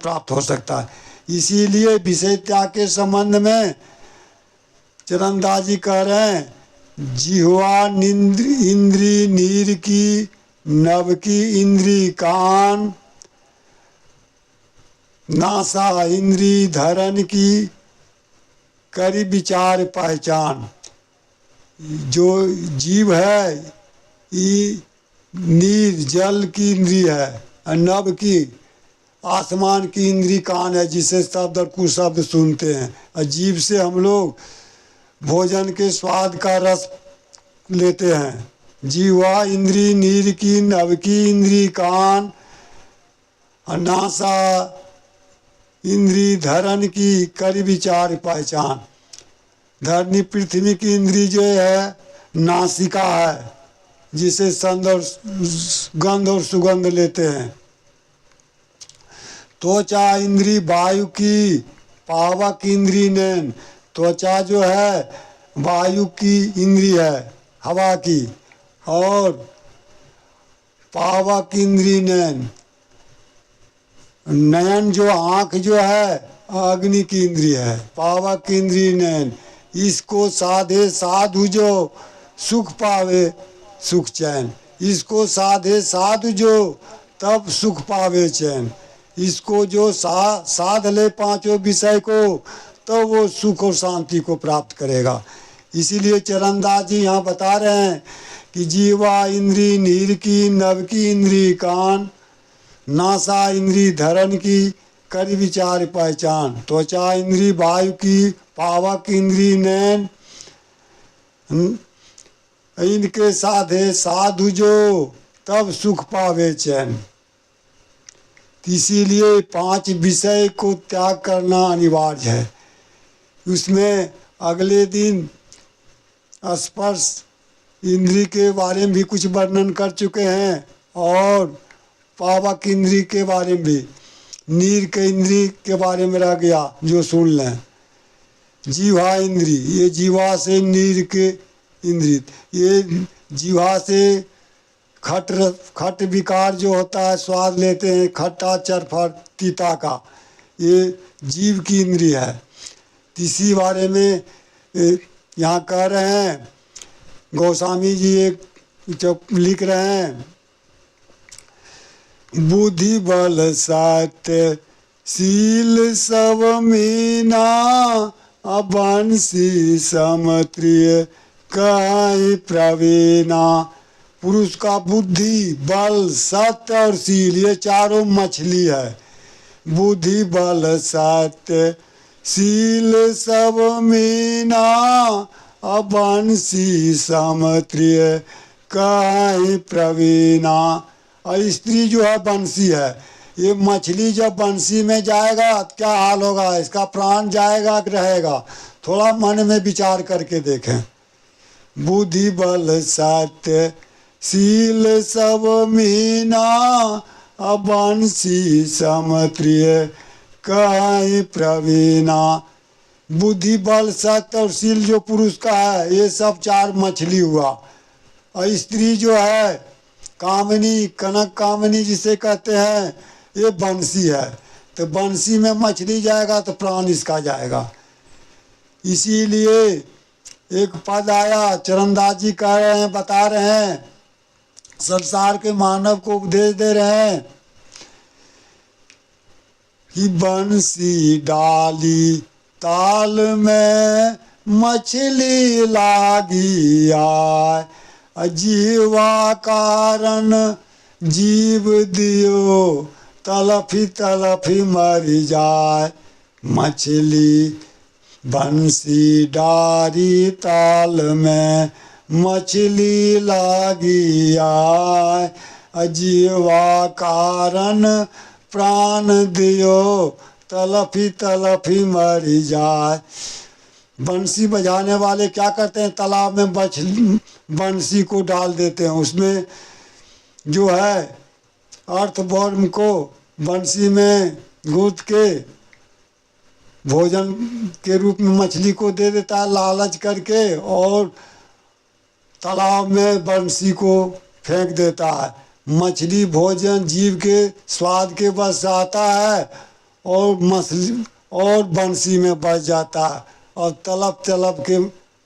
प्राप्त हो सकता है। इसीलिए विषय त्याग के संबंध में चरणदास जी कह रहे हैं, जिह्वा इंद्री नीर की, नभ की इंद्री कान, नासा इंद्री धरन की, करी विचार पहचान। जो जीव है ये नीर जल की इंद्री है, और नभ की आसमान की इंद्री कान है, जिससे शब्द और कुशब्द सुनते हैं। और जीव से हम लोग भोजन के स्वाद का रस लेते हैं। जीवा इंद्री नीर की, नभ की इंद्री कान, और नासा इंद्री धरन की, करी विचार पहचान। धरनी पृथ्वी की इंद्री जो है नासिका है, जिसे गंध और सुगंध लेते हैं। त्वचा इंद्री वायु की, पावक इंद्री नैन। त्वचा जो है वायु की इंद्री है, हवा की, और पावक इंद्री नैन। नयन जो आँख जो है अग्नि की इंद्री है, पावक इंद्री नैन। इसको साधे साधु जो सुख पावे सुख चैन। इसको साधे साधु जो तब सुख पावे चैन। इसको जो साध ले पांचों विषय को, तो वो सुख और शांति को प्राप्त करेगा। इसीलिए चरणदास जी यहाँ बता रहे हैं कि जीवा इंद्री नीर की, नभ की इंद्री कान, नासा इंद्री धरन की, करी विचार पहचान। त्वचा इंद्री वायु की, पावक इंद्री नैन। इनके साधे साधु जो तब सुख पावे चैन। इसीलिए 5 विषय को त्याग करना अनिवार्य है। उसमें अगले दिन स्पर्श इंद्री के बारे में भी कुछ वर्णन कर चुके हैं, और पावक इंद्री के बारे में भी। नीर के इंद्री के बारे में रह गया, जो सुन लें। जीवा इंद्री, ये जीवा से नीर के इंद्री, ये जीवा से खट विकार जो होता है स्वाद लेते हैं, खट्टा चरफर तीता का, ये जीव की इंद्री है। इसी बारे में यहाँ कह रहे हैं, गोस्वामी जी एक जो लिख रहे हैं, बुद्धि बल सत्य शील सब मीना, अबंसी समत्रिय कहीं प्रवीणा। पुरुष का बुद्धि बल सत्य और शील, ये चारों मछली है। बुद्धि बल सत्य शील सब मीना, अबंसी समत्रिय कहीं प्रवीणा। और स्त्री जो है बंसी है। ये मछली जब बंसी में जाएगा क्या हाल होगा, इसका प्राण जाएगा कि रहेगा? थोड़ा मन में विचार करके देखें। बुद्धि बल सत्य शील सब मीना, अबंसी समत्रिय कहीं प्रवीणा। बुद्धि बल सत्य और शील जो पुरुष का है, ये सब 4 मछली हुआ। और स्त्री जो है कामनी, कनक कामनी जिसे कहते हैं, ये बंसी है। तो बंसी में मछली जाएगा तो प्राण इसका जाएगा। इसीलिए एक पद आया, चरणदास जी कह रहे हैं, बता रहे हैं, संसार के मानव को उपदेश दे रहे हैं कि बंसी डाली ताल में मछली लागी आए, जीवा कारण जीव दियो तलफी मरी जाए। मछली बंसी डारी ताल में मछली लागी आए, जीवा कारण प्राण दियो तलफी मरी जाए। बंसी बजाने वाले क्या करते हैं, तालाब में बंसी को डाल देते हैं। उसमें जो है अर्थवर्म को बंसी में गूंथ के भोजन के रूप में मछली को दे देता है लालच करके, और तालाब में बंसी को फेंक देता है। मछली भोजन जीव के स्वाद के बस आता है, और मछली और बंसी में बच जाता है और तड़प तड़प के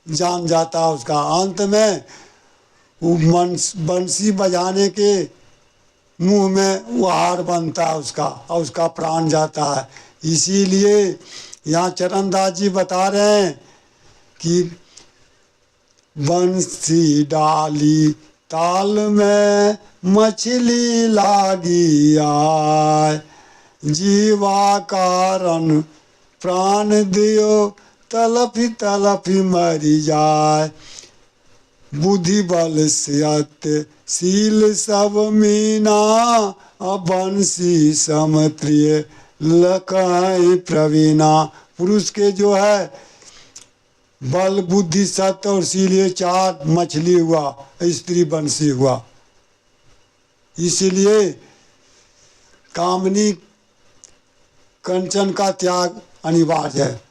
जान जाता है उसका। अंत में वो बंसी बजाने के मुंह में वो हार बनता है उसका और उसका प्राण जाता है। इसीलिए यहाँ चरणदास जी बता रहे हैं कि बंसी डाली ताल में मछली लागी आए, जीवा कारण प्राण दियो तलफी तलफी मरी जाए। बुद्धि बल सत्यशील सब मीना, बंसी सम प्रिय लखई प्रवीणा। पुरुष के जो है बल बुद्धि सत्य और शील, ये चार मछली हुआ, स्त्री बंसी हुआ। इसलिए कामनी कंचन का त्याग अनिवार्य है।